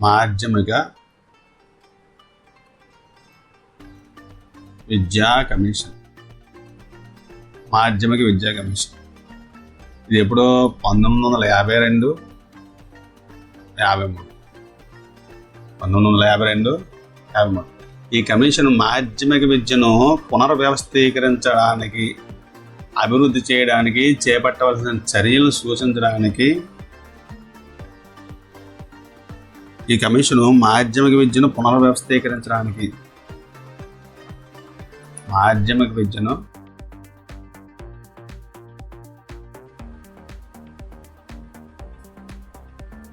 మాధ్యమిక విద్యా కమిషన్. మాధ్యమిక విద్యా కమిషన్ ఇది ఎప్పుడో 1952, 53. 1952, 53. ఈ కమిషన్ మాధ్యమిక విద్యను పునర్వ్యవస్థీకరించడానికి, అభివృద్ధి చేయడానికి చేపట్టవలసిన చర్యలు సూచించడానికి ఈ కమిషను మాధ్యమిక విద్యను పునర్వ్యవస్థీకరించడానికి, మాధ్యమిక విద్యను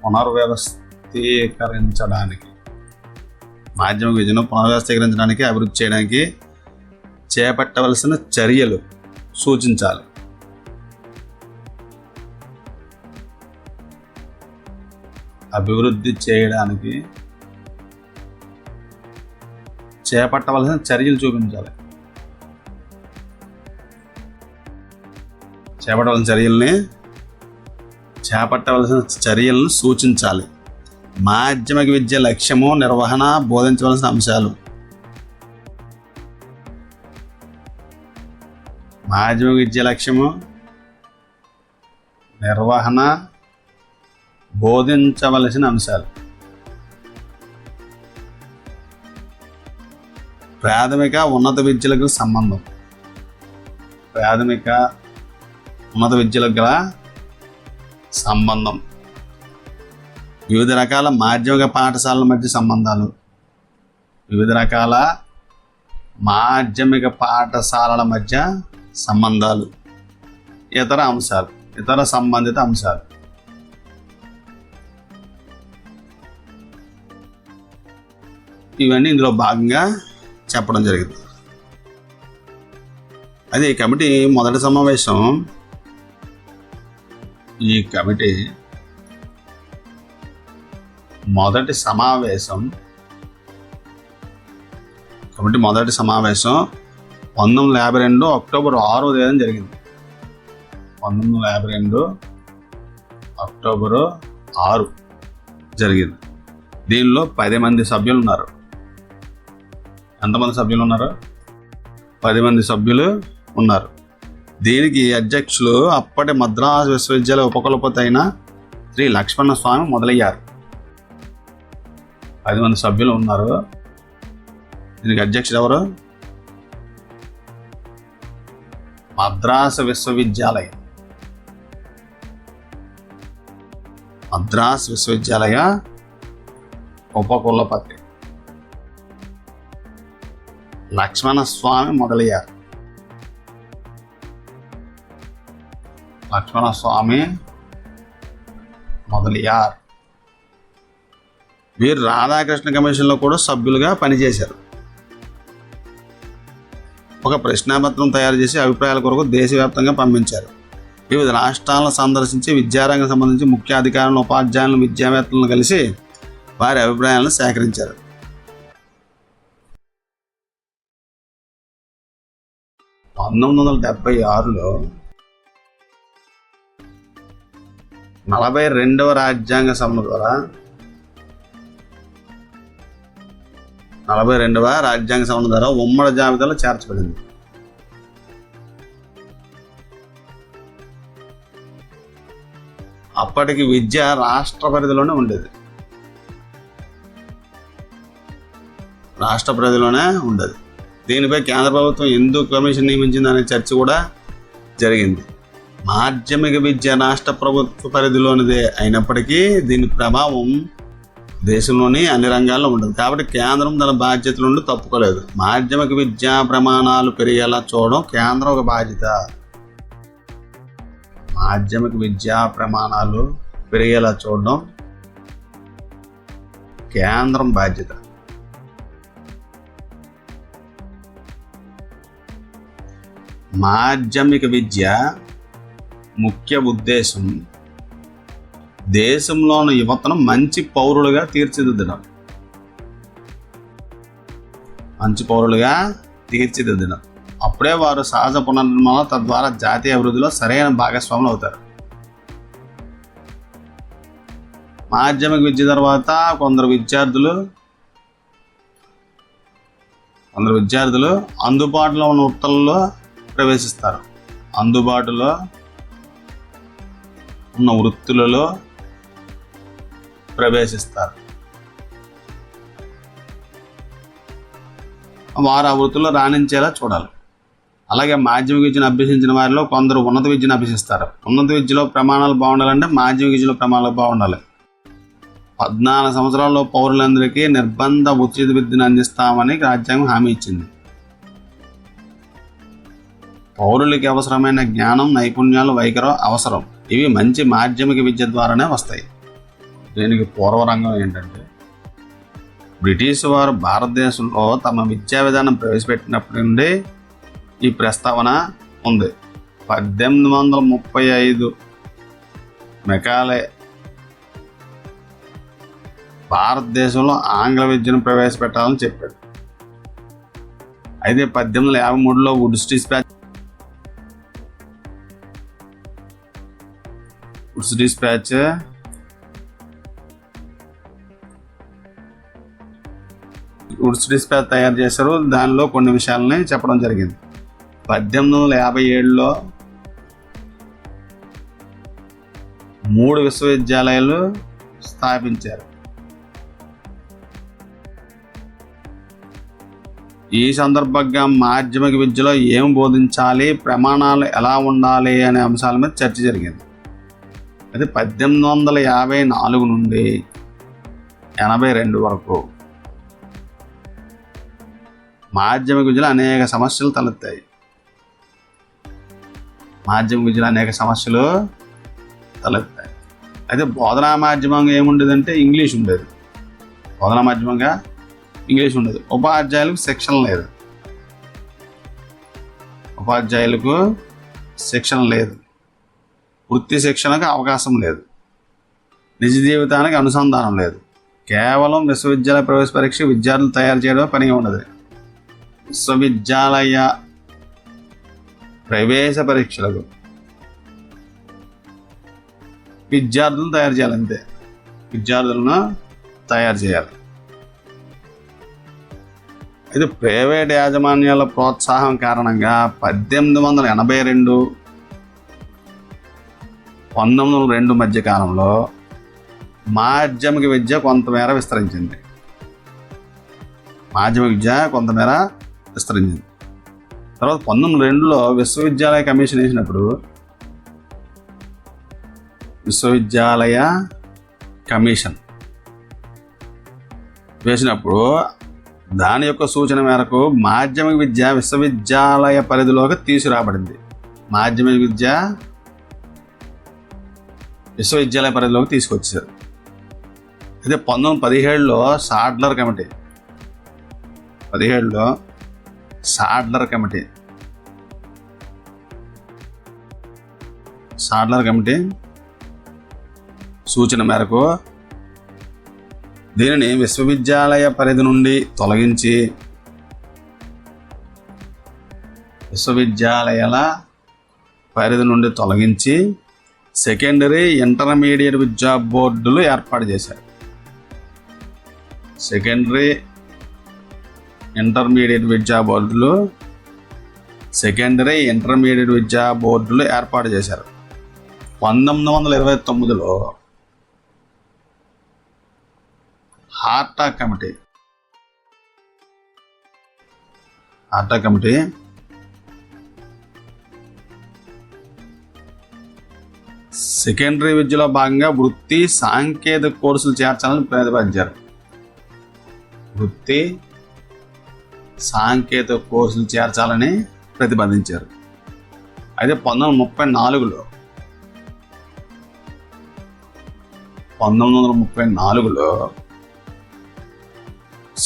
పునర్వ్యవస్థీకరించడానికి, అభివృద్ధి చేయడానికి చేపట్టవలసిన చర్యలు సూచించాలి. అభివృద్ధి చేయడానికి చేపట్టవలసిన చర్యలు చూపించాలి. చేపట్టవలసిన చర్యలను సూచించాలి. మాధ్యమిక విద్య లక్ష్యము, నిర్వహణ, బోధించవలసిన అంశాలు. మాధ్యమిక విద్య లక్ష్యము, నిర్వహణ, బోధించవలసిన అంశాలు. ప్రాథమిక ఉన్నత విద్యలకు సంబంధం. ప్రాథమిక ఉన్నత విద్యలకు గల సంబంధం. వివిధ రకాల మాధ్యమిక పాఠశాలల మధ్య సంబంధాలు. వివిధ రకాల మాధ్యమిక పాఠశాలల మధ్య సంబంధాలు. ఇతర అంశాలు, ఇతర సంబంధిత అంశాలు. ఇవన్నీ ఇందులో భాగంగా చెప్పడం జరిగింది. అది కమిటీ మొదటి సమావేశం. ఈ కమిటీ మొదటి సమావేశం 1952 అక్టోబర్ 6వ తేదీన జరిగింది. 1952 అక్టోబర్ 6 జరిగింది. దీనిలో 10 మంది సభ్యులు ఉన్నారు. ఎంతమంది సభ్యులు ఉన్నారు? 10 మంది సభ్యులు ఉన్నారు. దీనికి అధ్యక్షులు అప్పటి మద్రాసు విశ్వవిద్యాలయ ఉపకులపతి అయిన శ్రీ లక్ష్మణ స్వామి మొదలయ్యారు. 10 మంది సభ్యులు ఉన్నారు. దీనికి అధ్యక్షుడు ఎవరు? మద్రాసు విశ్వవిద్యాలయ ఉపకులపతి లక్ష్మణ స్వామి మొదలయ్యారు. వీరు రాధాకృష్ణ కమిషన్లో కూడా సభ్యులుగా పనిచేశారు. ఒక ప్రశ్నాపత్రం తయారు చేసి అభిప్రాయాల కొరకు దేశవ్యాప్తంగా పంపించారు. వివిధ రాష్ట్రాలను సందర్శించి విద్యారంగం సంబంధించి ముఖ్య అధికారులను, ఉపాధ్యాయులను, విద్యావేత్తలను కలిసి వారి అభిప్రాయాలను సేకరించారు. 1976లో 42వ రాజ్యాంగ సవరణ ద్వారా 42వ రాజ్యాంగ సవరణ ద్వారా ఉమ్మడి జాబితాలో చేర్చబడింది. అప్పటికి విద్య రాష్ట్ర పరిధిలోనే ఉండేది. దీనిపై కేంద్ర ప్రభుత్వం ఎందుకు కమిషన్ నియమించిందనే చర్చ కూడా జరిగింది. మాధ్యమిక విద్య రాష్ట్ర ప్రభుత్వ పరిధిలోనిదే అయినప్పటికీ దీని ప్రభావం దేశంలోని అన్ని రంగాల్లో ఉండదు. కాబట్టి కేంద్రం తన బాధ్యతల నుండి తప్పుకోలేదు. మాధ్యమిక విద్యా ప్రమాణాలు పెరిగేలా చూడడం కేంద్రం ఒక బాధ్యత. మాధ్యమిక విద్యా ప్రమాణాలు పెరిగేలా చూడడం కేంద్రం బాధ్యత. మాధ్యమిక విద్య ముఖ్య ఉద్దేశం దేశంలోని యువతను మంచి పౌరులుగా తీర్చిదిద్దడం. అప్పుడే వారు సహజ పునర్నిర్మాణ, తద్వారా జాతీయ అభివృద్ధిలో సరైన భాగస్వాములు అవుతారు. మాధ్యమిక విద్య తర్వాత కొందరు విద్యార్థులు అందుబాటులో ఉన్న వృత్తులలో ప్రవేశిస్తారు. అందుబాటులో ఉన్న వృత్తులలో ప్రవేశిస్తారు. వారు ఆ వృత్తిలో రాణించేలా చూడాలి. అలాగే మాధ్యమిక విద్యను అభ్యసించిన వారిలో కొందరు ఉన్నత విద్యను అభ్యసిస్తారు. ఉన్నత విద్యలో ప్రమాణాలు బాగుండాలంటే మాధ్యమిక విద్యలో ప్రమాణాలు బాగుండాలి. 14 సంవత్సరాల్లో పౌరులందరికీ నిర్బంధ ఉచిత విద్యను అందిస్తామని రాజ్యాంగం హామీ ఇచ్చింది. పౌరులకి అవసరమైన జ్ఞానం, నైపుణ్యాలు, వైఖరి అవసరం. ఇవి మంచి మాధ్యమిక విద్య ద్వారానే వస్తాయి. దీనికి పూర్వరంగం ఏంటంటే, బ్రిటిష్ వారు భారతదేశంలో తమ విద్యా విధానం ప్రవేశపెట్టినప్పటి నుండి ఈ ప్రస్తావన ఉంది. 1835 మెకాలే భారతదేశంలో ఆంగ్ల విద్యను ప్రవేశపెట్టాలని చెప్పాడు. అయితే 1853లో వుడ్స్ డిస్పాచ్ తయారు చేశారు. దానిలో కొన్ని విషయాలని చెప్పడం జరిగింది. 1857లో 3 విశ్వవిద్యాలయాలు స్థాపించారు. ఈ సందర్భంగా మాధ్యమిక విద్యలో ఏం బోధించాలి, ప్రమాణాలు ఎలా ఉండాలి అనే అంశాల మీద చర్చ జరిగింది. అది 1854 నుండి 82 వరకు మాధ్యమిక విద్యలో అనేక సమస్యలు తలెత్తాయి. అయితే బోధనా మాధ్యమంగా ఏముండేదంటే ఇంగ్లీష్ ఉండేది. బోధనా మాధ్యమంగా ఇంగ్లీష్ ఉండేది. ఉపాధ్యాయులకు శిక్షణ లేదు. వృత్తి శిక్షణకు అవకాశం లేదు. నిజ జీవితానికి అనుసంధానం లేదు. కేవలం విశ్వవిద్యాలయ ప్రవేశ పరీక్ష విద్యార్థులు తయారు చేయడం పని ఉండదు. విశ్వవిద్యాలయ ప్రవేశ పరీక్షలకు విద్యార్థులను తయారు చేయాలి. అంతే, విద్యార్థులను తయారు చేయాలి. ఇది ప్రైవేట్ యాజమాన్యాల ప్రోత్సాహం కారణంగా 1882, 1902 మధ్య కాలంలో మాధ్యమిక విద్య కొంతమేర విస్తరించింది. తర్వాత 1902లో విశ్వవిద్యాలయ కమిషన్ వేసినప్పుడు దాని యొక్క సూచన మేరకు మాధ్యమిక విద్య విశ్వవిద్యాలయ పరిధిలోకి తీసుకురాబడింది. విశ్వవిద్యాలయ పరిధిలోకి తీసుకొచ్చారు. అయితే 1917లో సాడ్లర్ కమిటీ సూచన మేరకు దీనిని విశ్వవిద్యాలయ పరిధి నుండి తొలగించి సెకండరీ, ఇంటర్మీడియట్ విద్యా బోర్డులు ఏర్పాటు చేశారు. సెకండరీ, ఇంటర్మీడియట్ విద్యా బోర్డులు ఏర్పాటు చేశారు. 1929లో హార్టా కమిటీ సెకండరీ విద్యలో భాగంగా వృత్తి, సాంకేతిక కోర్సులు చేర్చాలని ప్రతిపాదించారు. అయితే 1934లో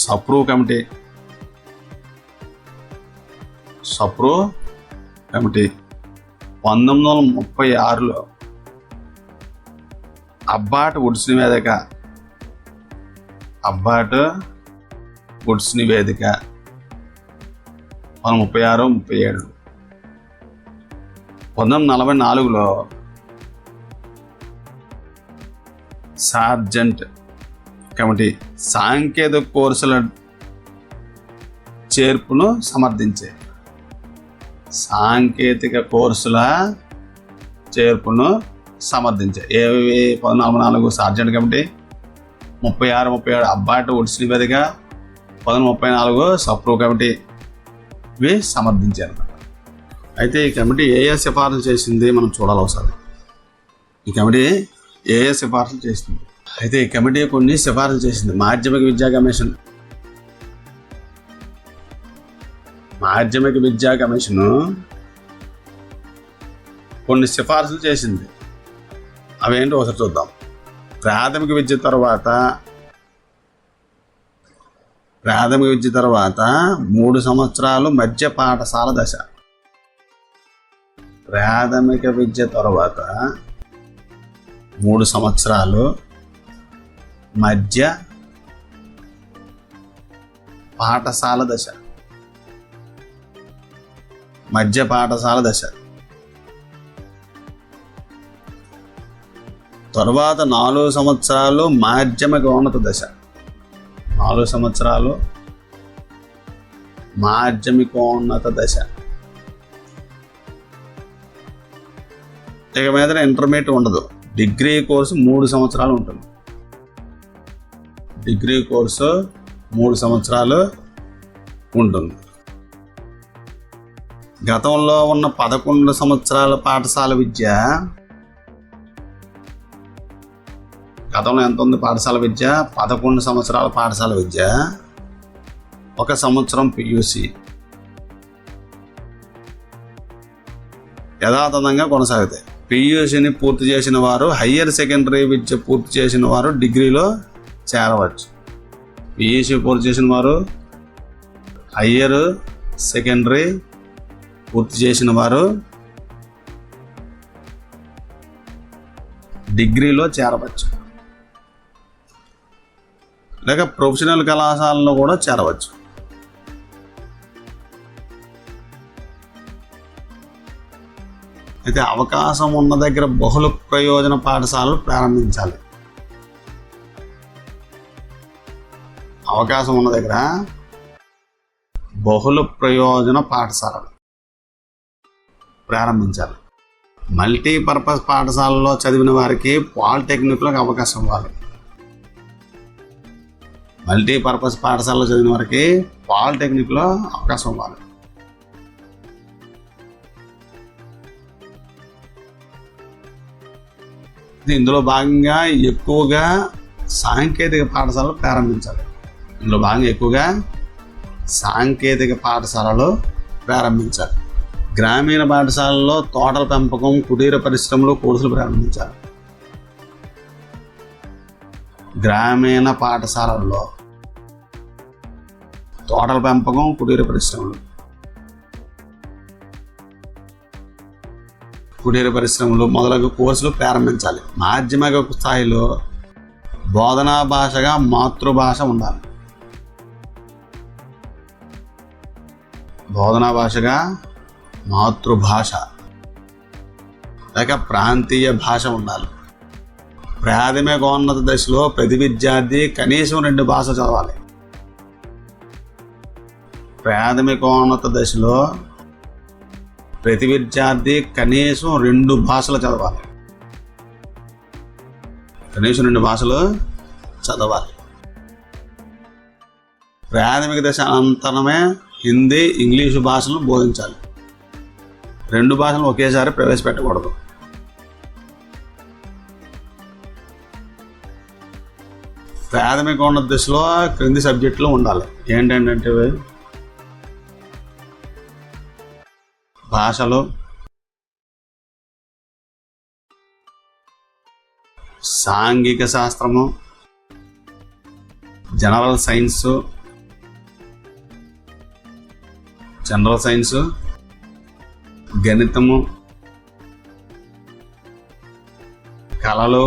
సప్రూ కమిటీ 1936లో అబ్బాట్ వుడ్స్ నివేదిక 1936-37. 1944లో సార్జెంట్ కమిటీ సాంకేతిక కోర్సుల చేర్పును సమర్థించే. సాంకేతిక కోర్సుల చేర్పును సమర్థించే. ఏవి 14 సార్జెంట్ కమిటీ, 36 అబ్బాట్ వుడ్స్ నివేదిక, 34 సప్రూ కమిటీ ఇవి సమర్థించారు. అయితే ఈ కమిటీ ఏ సిఫార్సు చేసింది మనం చూడాలి ఒకసారి. ఈ కమిటీ ఏ సిఫార్సులు చేసింది? అయితే ఈ కమిటీ కొన్ని సిఫార్సులు చేసింది. మాధ్యమిక విద్యా కమిషన్ కొన్ని సిఫార్సులు చేసింది. అవేంటో ఒకసారి చూద్దాం. ప్రాథమిక విద్య తర్వాత 3 సంవత్సరాలు మధ్య పాఠశాల దశ. ప్రాథమిక విద్య తర్వాత 3 సంవత్సరాలు మధ్య పాఠశాల దశ. తర్వాత 4 సంవత్సరాలు మాధ్యమికోన్నత దశ. 4 సంవత్సరాలు మాధ్యమికోన్నత దశ. ఇక మీద ఇంటర్మీడియట్ ఉండదు. డిగ్రీ కోర్సు 3 సంవత్సరాలు ఉంటుంది. డిగ్రీ కోర్సు 3 సంవత్సరాలు ఉంటుంది. గతంలో ఉన్న 11 సంవత్సరాల పాఠశాల విద్య, గతంలో ఎంత ఉంది పాఠశాల విద్య? 11 సంవత్సరాల పాఠశాల విద్య, 1 సంవత్సరం పియూసి యథాతథంగా కొనసాగుతాయి. పియూసీని పూర్తి చేసిన వారు, హయ్యర్ సెకండరీ విద్య పూర్తి చేసిన వారు డిగ్రీలో చేరవచ్చు. పియూసీ పూర్తి చేసిన వారు, హయ్యర్ సెకండరీ పూర్తి చేసిన వారు డిగ్రీలో చేరవచ్చు. లేక ప్రొఫెషనల్ కళాశాలలో కూడా చేరవచ్చు. అయితే అవకాశం ఉన్న దగ్గర బహుళ ప్రయోజన పాఠశాలలు ప్రారంభించాలి. అవకాశం ఉన్న దగ్గర బహుళ ప్రయోజన పాఠశాలలు ప్రారంభించాలి. మల్టీపర్పస్ పాఠశాలలో చదివిన వారికి పాలిటెక్నిక్లోకి అవకాశం ఇవ్వాలి. మల్టీపర్పస్ పాఠశాలలో చదివిన వారికి పాలిటెక్నిక్లో అవకాశం ఇవ్వాలి. ఇందులో భాగంగా ఎక్కువగా సాంకేతిక పాఠశాలలు ప్రారంభించాలి. గ్రామీణ పాఠశాలలో తోటల పెంపకం, కుటీర పరిశ్రమలు కోర్సులు ప్రారంభించాలి. గ్రామీణ పాఠశాలల్లో తోటల పెంపకం, కుటీర పరిశ్రమలు మొదలగు కోర్సులు ప్రారంభించాలి. మాధ్యమిక స్థాయిలో బోధనా భాషగా మాతృభాష ఉండాలి. బోధనా భాషగా మాతృభాష లేక ప్రాంతీయ భాష ఉండాలి. ప్రాథమికోన్నత దశలో ప్రతి విద్యార్థి కనీసం 2 భాషలు చదవాలి. ప్రాథమికోన్నత దశలో ప్రతి విద్యార్థి కనీసం 2 భాషలు చదవాలి. ప్రాథమిక దశ అనంతరమే హిందీ, ఇంగ్లీషు భాషలను బోధించాలి. 2 భాషలను ఒకేసారి ప్రవేశపెట్టకూడదు. ప్రాథమికోన్నత దశలో క్రింది సబ్జెక్టులు ఉండాలి. ఏంటంటే భాషలు, సాంఘిక శాస్త్రము, జనరల్ సైన్స్, గణితము, కళలు,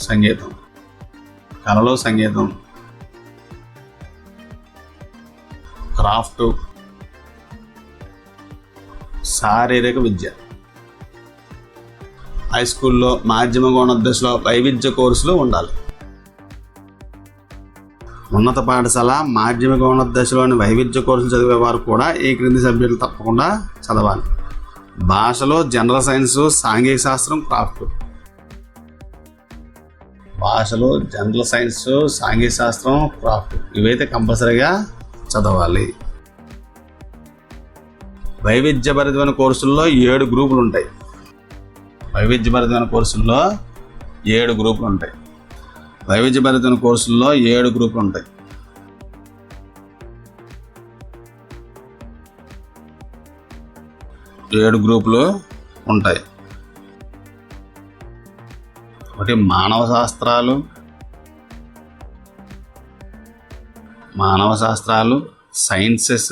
సంగీతం, క్రాఫ్ట్, శారీరక విద్య. హై స్కూల్లో మాధ్యమికోన్నత వైవిధ్య కోర్సులు ఉండాలి. ఉన్నత పాఠశాల మాధ్యమికోన్నత దశలోని వైవిధ్య కోర్సులు చదివే వారు కూడా ఈ క్రింది సబ్జెక్టులు తప్పకుండా చదవాలి. భాషలో జనరల్ సైన్స్, సాంఘిక శాస్త్రం, క్రాఫ్ట్. భాషలో జనరల్ సైన్స్, సాంఘిక శాస్త్రం, క్రాఫ్ట్ ఇవైతే కంపల్సరీగా చదవాలి. వైవిధ్యభరితమైన కోర్సుల్లో 7 గ్రూపులు ఉంటాయి. వైవిధ్యభరితమైన కోర్సుల్లో 7 గ్రూపులు ఉంటాయి. వైవిధ్యభరితమైన కోర్సుల్లో 7 గ్రూపులు ఉంటాయి. ఏడు గ్రూపులు ఉంటాయి. ఒకటి మానవ శాస్త్రాలు, సైన్సెస్,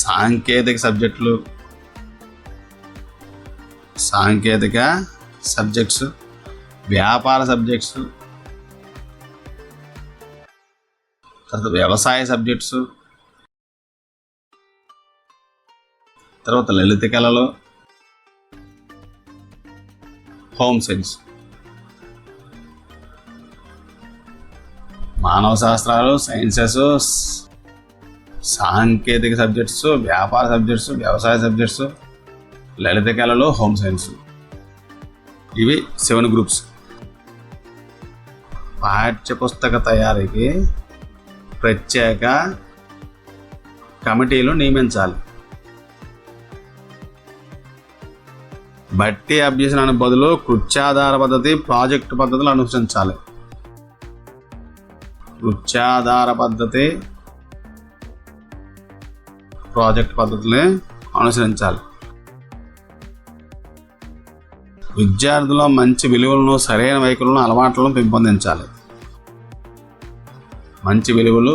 సాంకేతిక సబ్జెక్ట్స్, వ్యాపార సబ్జెక్ట్స్, తర్వాత వ్యవసాయ సబ్జెక్ట్స్, తర్వాత లలిత కళలు, హోమ్ సైన్స్. మానవ శాస్త్రాలు, సైన్సెస్, సాంకేతిక సబ్జెక్ట్స్, వ్యాపార సబ్జెక్ట్స్, వ్యవసాయ సబ్జెక్ట్స్, లలిత కళలు, హోమ్ సైన్స్. ఇవి 7 గ్రూప్స్. పాఠ్యపుస్తక తయారీకి ప్రత్యేక కమిటీలు నియమించాలి. బట్టి అభ్యసనానికి బదులు కృత్యాధార పద్ధతి, ప్రాజెక్టు పద్ధతులు అనుసరించాలి. కృత్యాధార పద్ధతి, ప్రాజెక్ట్ పద్ధతుల్ని అనుసరించాలి. విద్యార్థుల్లో మంచి విలువలను, సరైన వైఖరులను, అలవాట్లను పెంపొందించాలి. మంచి విలువలు,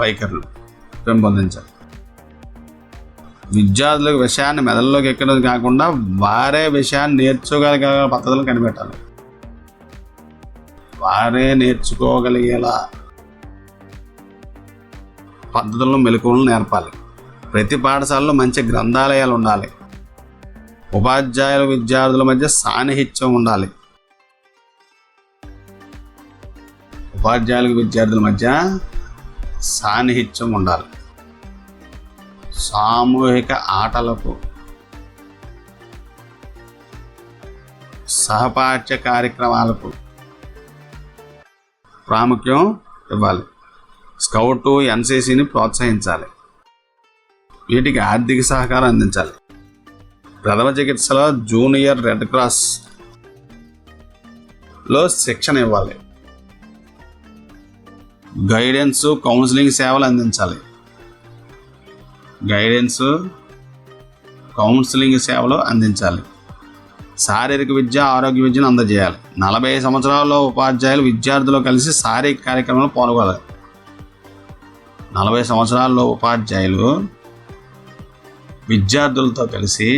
వైఖరులు పెంపొందించాలి. విద్యార్థులకు విషయాన్ని మెదడులోకి ఎక్కడం కాకుండా వారే విషయాన్ని నేర్చుకోగలిగే పద్ధతులను కనిపెట్టాలి. వారే నేర్చుకోగలిగేలా పద్ధతులను, మెలకువలను నేర్పాలి. ప్రతి పాఠశాలలో మంచి గ్రంథాలయాలు ఉండాలి. ఉపాధ్యాయులు విద్యార్థుల మధ్య సాన్నిహిత్యం ఉండాలి. సామూహిక ఆటలకు, సహపాఠ్య కార్యక్రమాలకు ప్రాముఖ్యం ఇవ్వాలి. స్కౌట్, ఎన్సిసిని ప్రోత్సహించాలి. వీటికి ఆర్థిక సహకారం అందించాలి. ప్రథమ చికిత్సలో జూనియర్ రెడ్ క్రాస్ లో శిక్షణ ఇవ్వాలి. గైడెన్స్, కౌన్సిలింగ్ సేవలు అందించాలి. శారీరక విద్య, ఆరోగ్య విద్యను అందజేయాలి. 40 సంవత్సరాల్లో ఉపాధ్యాయులు విద్యార్థులు కలిసి శారీరక కార్యక్రమంలో పాల్గొనాలి. 40 సంవత్సరాల్లో ఉపాధ్యాయులు విద్యార్థులతో కలిసి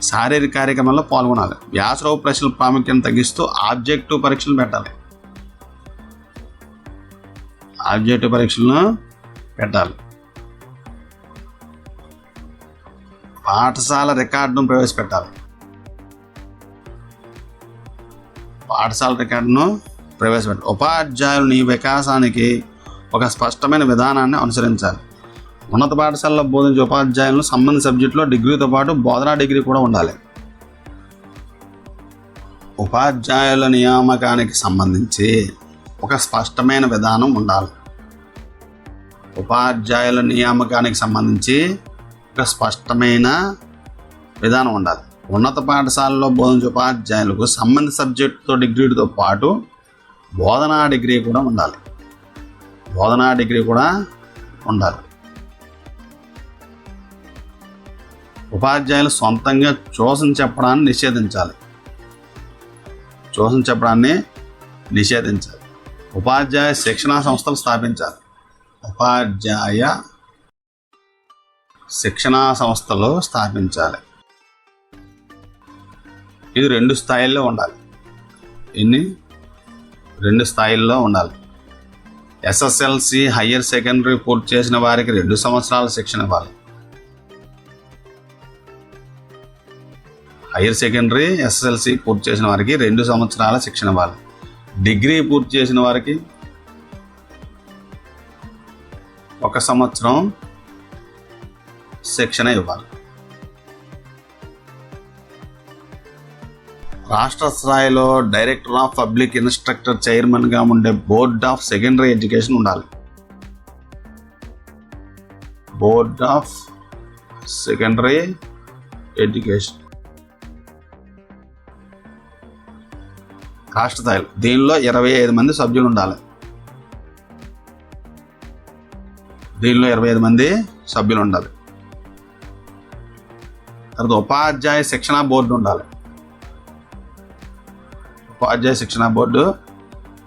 శారీరక కార్యక్రమంలో పాల్గొనాలి. వ్యాసరూప ప్రశ్నల ప్రాముఖ్యం తగ్గిస్తూ ఆబ్జెక్టివ్ పరీక్షలు పెట్టాలి. పాఠశాల రికార్డును ప్రవేశపెట్టాలి. ఉపాధ్యాయులు నీ వికాసానికి ఒక స్పష్టమైన విధానాన్ని అనుసరించాలి. ఉన్నత పాఠశాలలో బోధించే ఉపాధ్యాయులను సంబంధిత సబ్జెక్టులో డిగ్రీతో పాటు బోధనా డిగ్రీ కూడా ఉండాలి. ఉపాధ్యాయుల నియామకానికి సంబంధించి ఒక స్పష్టమైన విధానం ఉండాలి. ఉన్నత పాఠశాలలో బోధించే ఉపాధ్యాయులకు సంబంధిత సబ్జెక్టుతో డిగ్రీతో పాటు బోధనా డిగ్రీ కూడా ఉండాలి. ఉపాధ్యాయులు సొంతంగా ట్యూషన్ చెప్పడాన్ని నిషేధించాలి. ఉపాధ్యాయ శిక్షణా సంస్థలు స్థాపించాలి. ఇది 2 స్థాయిల్లో ఉండాలి. 2 స్థాయిల్లో ఉండాలి. ఎస్ఎస్ఎల్సి హయ్యర్ సెకండరీ పూర్తి చేసిన వారికి 2 సంవత్సరాల శిక్షణ ఇవ్వాలి. హయ్యర్ సెకండరీ ఎస్ఎస్ఎల్సి పూర్తి చేసిన వారికి 2 సంవత్సరాల శిక్షణ ఇవ్వాలి. డిగ్రీ పూర్తి చేసిన వారికి 1 సంవత్సరం శిక్షణ ఇవ్వాలి. రాష్ట్ర స్థాయిలో డైరెక్టర్ ఆఫ్ పబ్లిక్ ఇన్స్ట్రక్టర్ చైర్మన్గా ఉండే బోర్డ్ ఆఫ్ సెకండరీ ఎడ్యుకేషన్ ఉండాలి. బోర్డ్ ఆఫ్ సెకండరీ ఎడ్యుకేషన్ రాష్ట్ర స్థాయిలో దీనిలో 25 మంది సభ్యులు ఉండాలి. తర్వాత ఉపాధ్యాయ శిక్షణా బోర్డు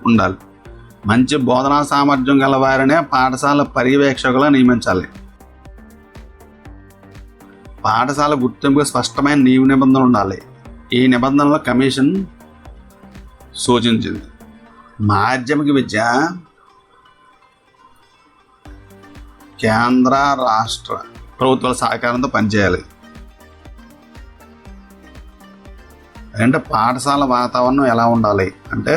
ఉండాలి. మంచి బోధనా సామర్థ్యం గల వారినే పాఠశాల పర్యవేక్షకులు నియమించాలి. పాఠశాల గుర్తింపుకు స్పష్టమైన నిబంధనలు ఉండాలి. ఈ నిబంధనలు కమిషన్ సూచించింది. మాధ్యమిక విద్య కేంద్ర రాష్ట్ర ప్రభుత్వాల సహకారంతో పనిచేయాలి. అంటే పాఠశాల వాతావరణం ఎలా ఉండాలి అంటే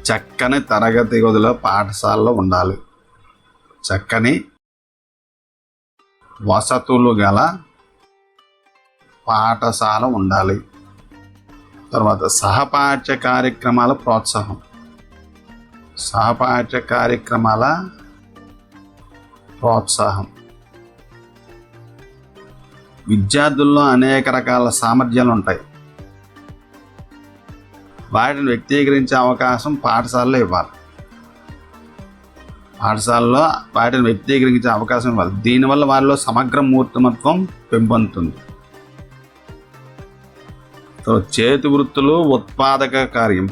చక్కని తరగతి గదుల పాఠశాలలో ఉండాలి. చక్కని వసతులు గల పాఠశాల ఉండాలి. తర్వాత సహపాఠ్య కార్యక్రమాల ప్రోత్సాహం. విద్యార్థుల్లో అనేక రకాల సామర్థ్యాలు ఉంటాయి. వాటిని వ్యక్తీకరించే అవకాశం పాఠశాలలో ఇవ్వాలి. దీనివల్ల వారిలో సమగ్ర మూర్తిమత్వం పెంపొందుతుంది. చేతి వృత్తులు ఉత్పాదక కార్యం.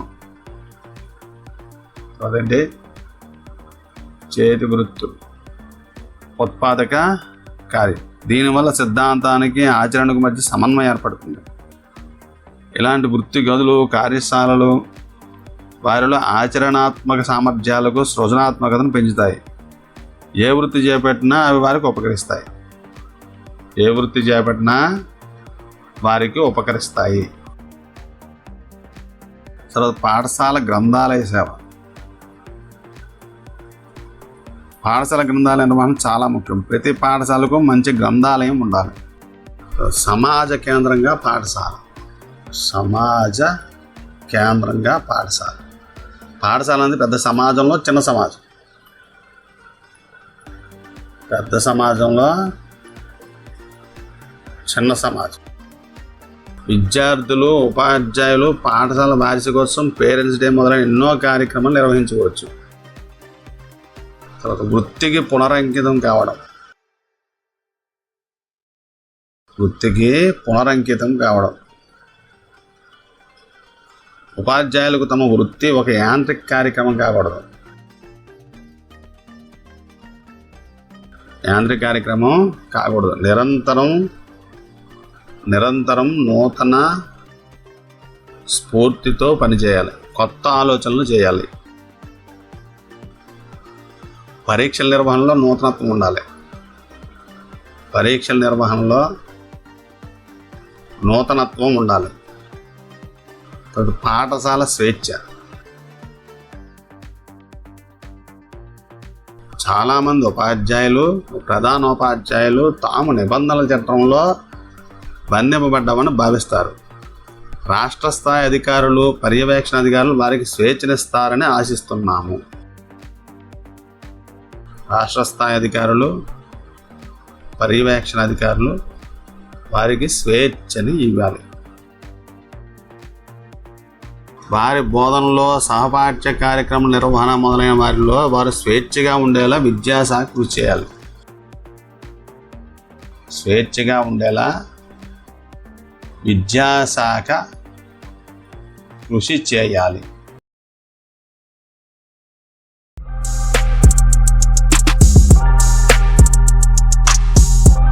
అదండి చేతి వృత్తులు ఉత్పాదక కార్యం. దీనివల్ల సిద్ధాంతానికి ఆచరణకు మధ్య సమన్వయం ఏర్పడుతుంది. ఇలాంటి వృత్తి గదులు కార్యశాలలు వారిలో ఆచరణాత్మక సామర్థ్యాలకు సృజనాత్మకతను పెంచుతాయి. ఏ వృత్తి చేపట్టినా అవి వారికి ఉపకరిస్తాయి. తర్వాత పాఠశాల గ్రంథాలయ సేవ. పాఠశాల గ్రంథాలయ నిర్వహణ చాలా ముఖ్యం. ప్రతి పాఠశాలకు మంచి గ్రంథాలయం ఉండాలి. సమాజ కేంద్రంగా పాఠశాల అనేది పెద్ద సమాజంలో చిన్న సమాజం. విద్యార్థులు, ఉపాధ్యాయులు పాఠశాల వార్షికోత్సవం, పేరెంట్స్ డే మొదలైన ఎన్నో కార్యక్రమాలు నిర్వహించుకోవచ్చు. తర్వాత వృత్తికి పునరంకితం కావడం. ఉపాధ్యాయులకు తమ వృత్తి ఒక యాంత్రిక కార్యక్రమం కాకూడదు. నిరంతరం నూతన స్ఫూర్తితో పనిచేయాలి. కొత్త ఆలోచనలు చేయాలి. పరీక్షల నిర్వహణలో నూతనత్వం ఉండాలి. పాఠశాల స్వేచ్ఛ. చాలామంది ప్రధానోపాధ్యాయులు తాము నిబంధనల చట్టంలో బంధింపబడ్డామని భావిస్తారు. రాష్ట్ర స్థాయి అధికారులు, పర్యవేక్షణ అధికారులు వారికి స్వేచ్ఛనిస్తారని ఆశిస్తున్నాము. రాష్ట్ర స్థాయి అధికారులు, పర్యవేక్షణ అధికారులు వారికి స్వేచ్ఛని ఇవ్వాలి. వారి బోధనలో, సహపాఠ్య కార్యక్రమ నిర్వహణ మొదలైన వారిలో వారు స్వేచ్ఛగా ఉండేలా విద్యాశాఖ కృషి చేయాలి.